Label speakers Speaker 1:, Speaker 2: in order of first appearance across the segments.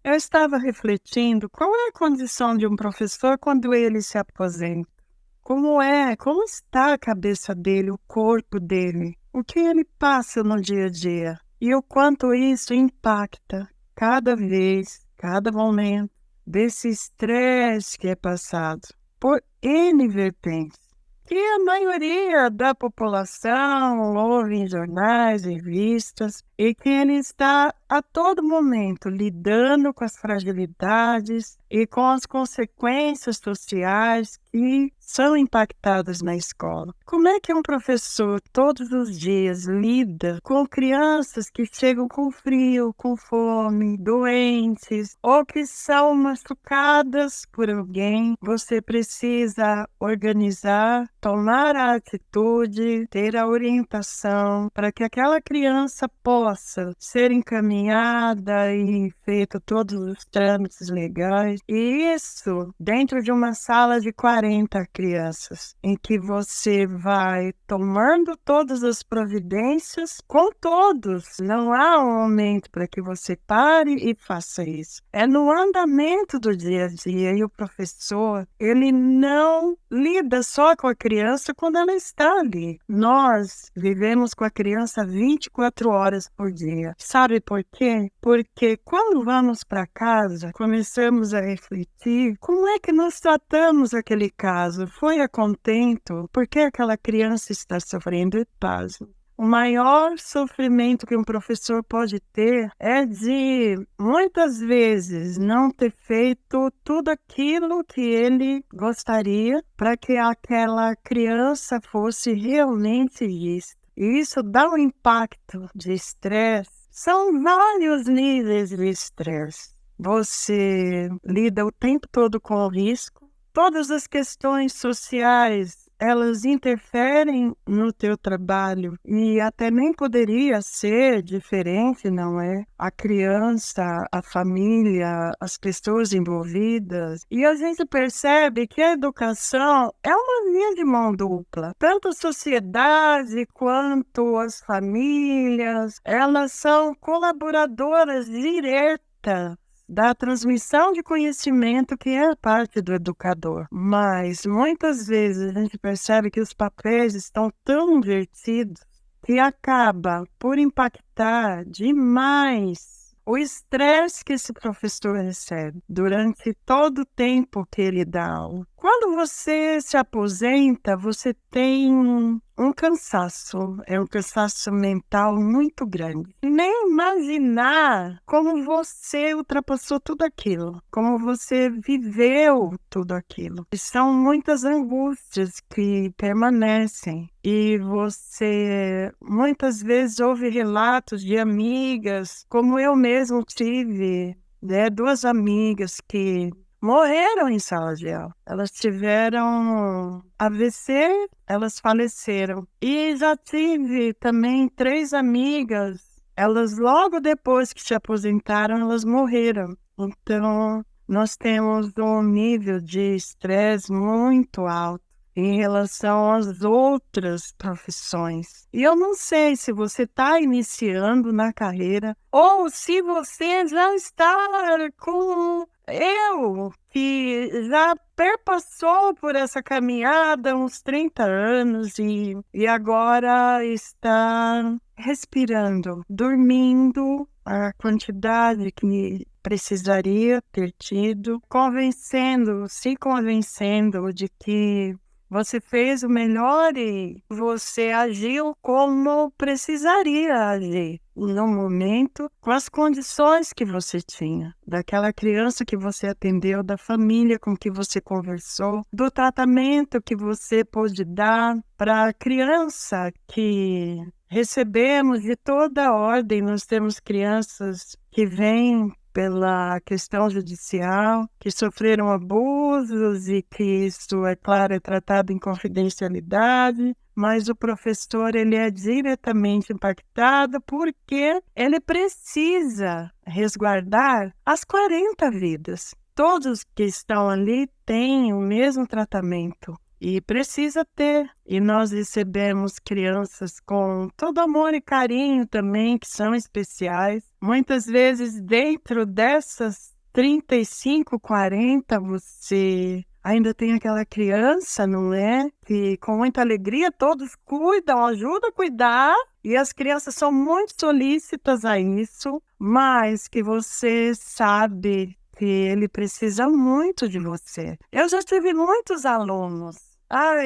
Speaker 1: Eu estava refletindo qual é a condição de um professor quando ele se aposenta. Como está a cabeça dele, o corpo dele, o que ele passa no dia a dia e o quanto isso impacta cada vez, cada momento desse estresse que é passado por N vertentes. Que a maioria da população ouve em jornais, revistas, e que ele está a todo momento lidando com as fragilidades e com as consequências sociais que são impactadas na escola. Como é que um professor todos os dias lida com crianças que chegam com frio, com fome, doentes ou que são machucadas por alguém? Você precisa organizar, tomar a atitude, ter a orientação para que aquela criança possa ser encaminhada e feito todos os trâmites legais. E isso dentro de uma sala de 40 crianças, em que você vai tomando todas as providências com todos. Não há um momento para que você pare e faça isso. É no andamento do dia a dia, e o professor, ele não lida só com a criança quando ela está ali. Nós vivemos com a criança 24 horas por dia. Sabe por quê? Porque quando vamos para casa, começamos a refletir como é que nós tratamos aquele caso. Foi a contento? Por que aquela criança está sofrendo? E pasmo. O maior sofrimento que um professor pode ter é de, muitas vezes, não ter feito tudo aquilo que ele gostaria para que aquela criança fosse realmente vista. E isso dá um impacto de estresse. São vários níveis de estresse. Você lida o tempo todo com o risco. Todas as questões sociais, elas interferem no teu trabalho e até nem poderia ser diferente, não é? A criança, a família, as pessoas envolvidas. E a gente percebe que a educação é uma via de mão dupla. Tanto a sociedade quanto as famílias, elas são colaboradoras diretas da transmissão de conhecimento, que é parte do educador. Mas muitas vezes a gente percebe que os papéis estão tão invertidos que acaba por impactar demais o estresse que esse professor recebe durante todo o tempo que ele dá aula. Quando você se aposenta, você tem um cansaço, é um cansaço mental muito grande. Nem imaginar como você ultrapassou tudo aquilo, como você viveu tudo aquilo. E são muitas angústias que permanecem. E você muitas vezes ouve relatos de amigas, como eu mesmo tive, né, duas amigas que morreram em sala de aula. Elas tiveram AVC, elas faleceram. E já tive também 3 amigas, elas logo depois que se aposentaram, elas morreram. Então, nós temos um nível de estresse muito alto em relação às outras profissões. E eu não sei se você está iniciando na carreira ou se você já está com eu, que já perpassou por essa caminhada há uns 30 anos e agora está respirando, dormindo a quantidade que precisaria ter tido, se convencendo de que você fez o melhor e você agiu como precisaria agir no momento, com as condições que você tinha, daquela criança que você atendeu, da família com que você conversou, do tratamento que você pôde dar para a criança que recebemos de toda a ordem. Nós temos crianças que vêm pela questão judicial, que sofreram abusos e que isso, é claro, é tratado em confidencialidade, mas o professor, ele é diretamente impactado porque ele precisa resguardar as 40 vidas. Todos que estão ali têm o mesmo tratamento. E precisa ter. E nós recebemos crianças com todo amor e carinho também, que são especiais. Muitas vezes, dentro dessas 35, 40, você ainda tem aquela criança, não é? Que com muita alegria todos cuidam, ajudam a cuidar. E as crianças são muito solícitas a isso, mas que você sabe que ele precisa muito de você. Eu já tive muitos alunos.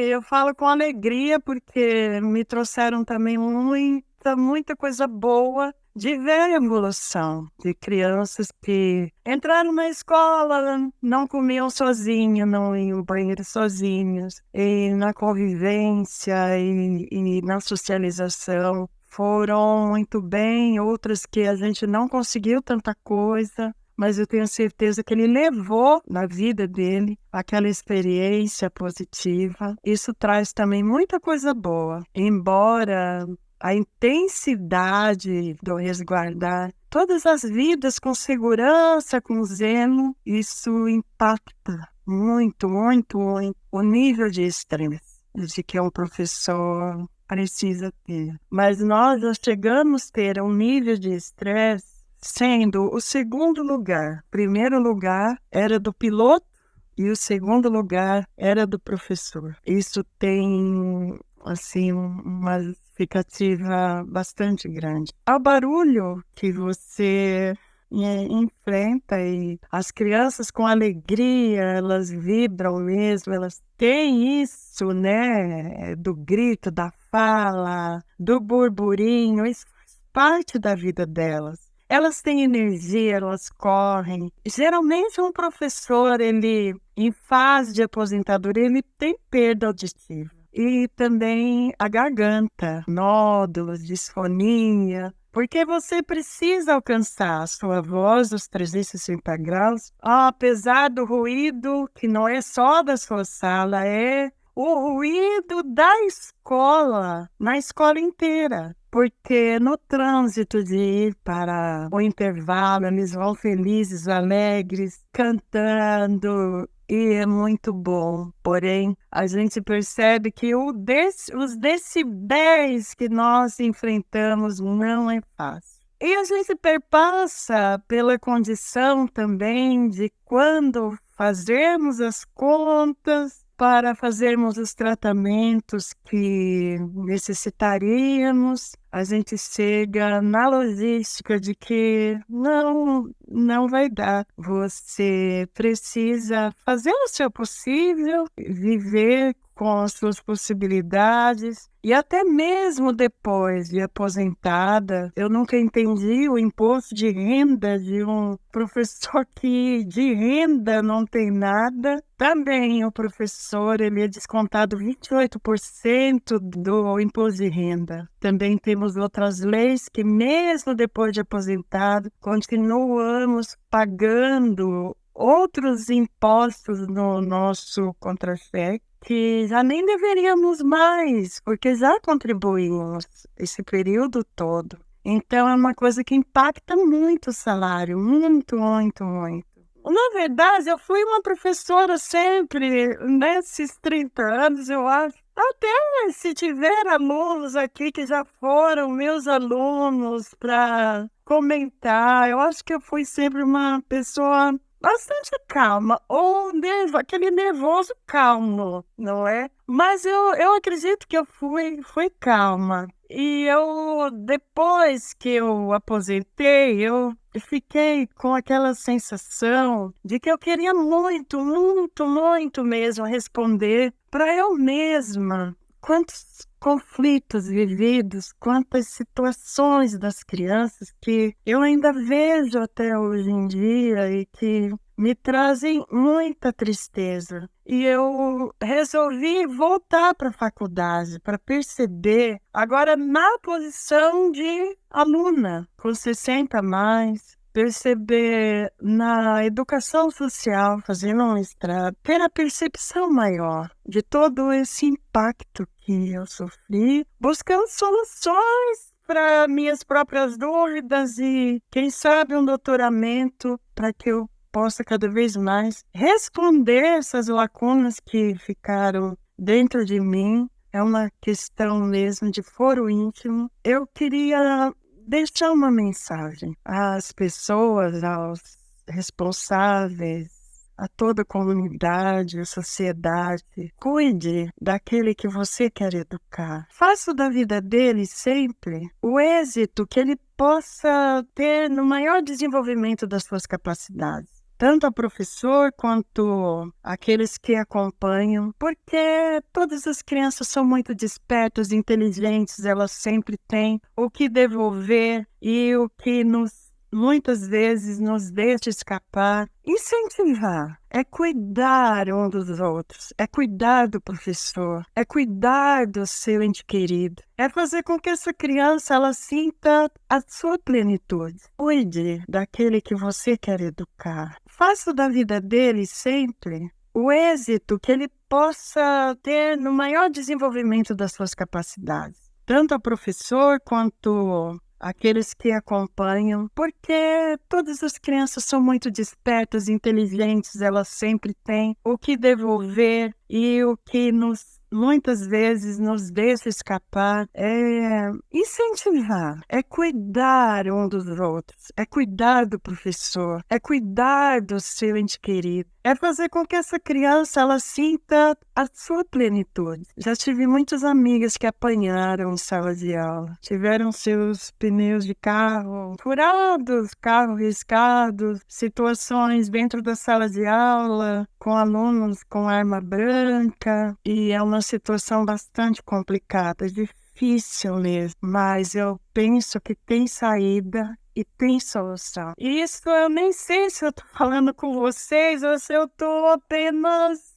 Speaker 1: Eu falo com alegria porque me trouxeram também muita coisa boa de ver a evolução de crianças que entraram na escola, não comiam sozinhas, não iam ao banheiro sozinhas, e na convivência e na socialização foram muito bem, outras que a gente não conseguiu tanta coisa, mas eu tenho certeza que ele levou na vida dele aquela experiência positiva. Isso traz também muita coisa boa, embora a intensidade do resguardar todas as vidas com segurança, com zelo, isso impacta muito, muito, muito o nível de estresse de que um professor precisa ter. Mas nós já chegamos a ter um nível de estresse sendo o segundo lugar. O primeiro lugar era do piloto e o segundo lugar era do professor. Isso tem, assim, uma significativa bastante grande. Ao barulho que você enfrenta e as crianças com alegria, elas vibram mesmo, elas têm isso, né, do grito, da fala, do burburinho, isso faz parte da vida delas. Elas têm energia, elas correm. Geralmente um professor, ele, em fase de aposentadoria, ele tem perda auditiva. E também a garganta, nódulos, disfonia, porque você precisa alcançar a sua voz aos 360 graus, apesar do ruído que não é só da sua sala, é o ruído da escola, na escola inteira. Porque no trânsito de ir para o intervalo, eles vão felizes, alegres, cantando, e é muito bom. Porém, a gente percebe que os decibéis que nós enfrentamos não é fácil. E a gente perpassa pela condição também de quando fazermos as contas para fazermos os tratamentos que necessitaríamos, a gente chega na logística de que não vai dar. Você precisa fazer o seu possível, viver com as suas possibilidades, e até mesmo depois de aposentada, eu nunca entendi o imposto de renda de um professor que de renda não tem nada. Também o professor, ele é descontado 28% do imposto de renda. Também temos outras leis que mesmo depois de aposentado, continuamos pagando outros impostos no nosso contra-cheque, que já nem deveríamos mais, porque já contribuímos esse período todo. Então, é uma coisa que impacta muito o salário, muito, muito, muito. Na verdade, eu fui uma professora sempre, nesses 30 anos, eu acho. Até se tiver alunos aqui que já foram meus alunos para comentar, eu acho que eu fui sempre uma pessoa bastante calma, ou aquele nervoso calmo, não é? Mas eu acredito que eu fui calma. E depois que eu aposentei, eu fiquei com aquela sensação de que eu queria muito, muito, muito mesmo responder para eu mesma. Quantos conflitos vividos, quantas situações das crianças que eu ainda vejo até hoje em dia e que me trazem muita tristeza. E eu resolvi voltar para a faculdade para perceber, agora na posição de aluna, com 60 a mais, perceber na educação social, fazendo um mestrado, ter a percepção maior de todo esse impacto que eu sofri, buscando soluções para minhas próprias dúvidas e, quem sabe, um doutoramento para que eu possa cada vez mais responder essas lacunas que ficaram dentro de mim. É uma questão mesmo de foro íntimo. Eu queria deixar uma mensagem às pessoas, aos responsáveis, a toda a comunidade, a sociedade. Cuide daquele que você quer educar. Faça da vida dele sempre o êxito que ele possa ter no maior desenvolvimento das suas capacidades. Tanto ao professor quanto aqueles que acompanham, porque todas as crianças são muito despertas, inteligentes, elas sempre têm o que devolver e o que muitas vezes nos deixa escapar. Incentivar é cuidar um dos outros, é cuidar do professor, é cuidar do seu ente querido, é fazer com que essa criança ela sinta a sua plenitude. Cuide daquele que você quer educar. Faça da vida dele sempre o êxito que ele possa ter no maior desenvolvimento das suas capacidades. Tanto ao professor quanto aqueles que acompanham, porque todas as crianças são muito despertas, inteligentes, elas sempre têm o que devolver e o que muitas vezes nos deixa escapar é incentivar, é cuidar um dos outros, é cuidar do professor, é cuidar do seu ente querido, é fazer com que essa criança ela sinta a sua plenitude. Já tive muitas amigas que apanharam em sala de aula, tiveram seus pneus de carro furados, carro riscado, situações dentro da sala de aula, com alunos com arma branca, e é uma situação bastante complicada, difícil mesmo, mas eu penso que tem saída e tem solução. E isso eu nem sei se eu tô falando com vocês ou se eu tô apenas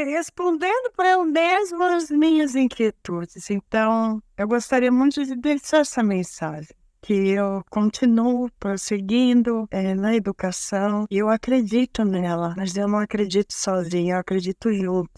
Speaker 1: respondendo para eu mesma as minhas inquietudes. Então, eu gostaria muito de deixar essa mensagem, que eu continuo prosseguindo na educação e eu acredito nela, mas eu não acredito sozinha, eu acredito junto.